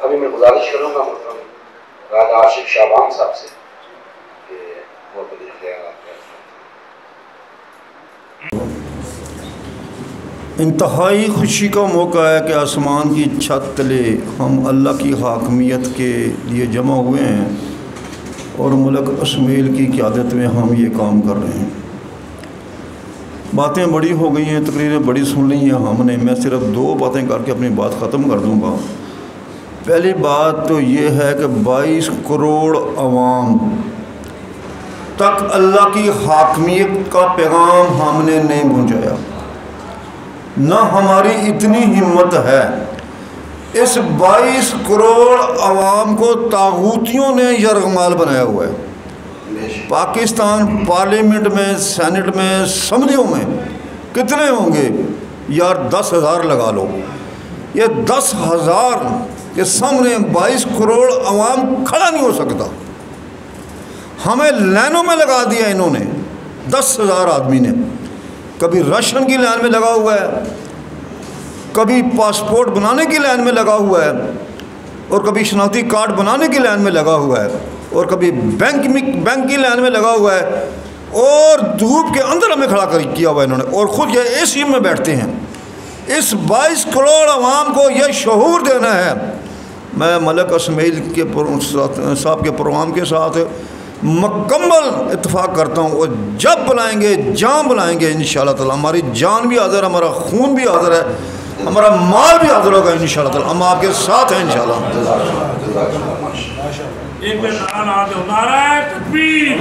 ابھی میں گزارش کروں گا محترم راجہ عاشق شعبان صاحب سے کہ وہ اپنے خیالات انتہائی خوشی کا موقع ہے کہ آسمان کی چھت تلے ہم اللہ کی حاکمیت کے لیے جمع ہوئے ہیں اور ملک اسمیل کی قیادت میں ہم یہ کام کر رہے ہیں۔ باتیں بڑی ہو گئی ہیں، تقریریں بڑی سن لی ہیں ہم نے، میں صرف 2 باتیں کر کے اپنی بات ختم کر دوں گا۔ پہلی بات تو یہ ہے کہ 22 کروڑ عوام تک اللہ کی حاکمیت کا پیغام ہم نے نہیں پہنچایا، نہ ہماری اتنی ہمت ہے۔ اس 22 کروڑ عوام کو طاغوتیوں نے یرغمال بنایا ہوا ہے۔ پاکستان پارلیمنٹ میں، سینٹ میں، اسمبلیوں میں کتنے ہوں گے یار؟ 10,000 لگا لو۔ یہ 10,000 کے سامنے 22 کروڑ عوام کھڑا نہیں ہو سکتا۔ ہمیں لائنوں میں لگا دیا انہوں نے، 10,000 آدمی نے، کبھی راشن کی لائن میں لگا ہوا ہے، کبھی پاسپورٹ بنانے کی لائن میں لگا ہوا ہے، اور کبھی شناختی کارڈ بنانے کی لائن میں لگا ہوا ہے، اور کبھی بینک کی لائن میں لگا ہوا ہے، اور دھوپ کے اندر ہمیں کھڑا کیا ہوا ہے انہوں نے، اور خود یہ اے سی میں بیٹھتے ہیں۔ اس 22 کروڑ عوام کو یہ شعور دینا ہے۔ میں ملک اسمیل کے صاحب کے پروگرام کے ساتھ مکمل اتفاق کرتا ہوں، اور جب بلائیں گے، جان بلائیں گے انشاءاللہ تعالی، ہماری جان بھی حاضر ہے، ہمارا خون بھی حاضر ہے، ہمارا مال بھی حاضر ہوگا انشاءاللہ تعالی، ہم آپ کے ساتھ ہیں انشاءاللہ۔ نعرہ تکبیر!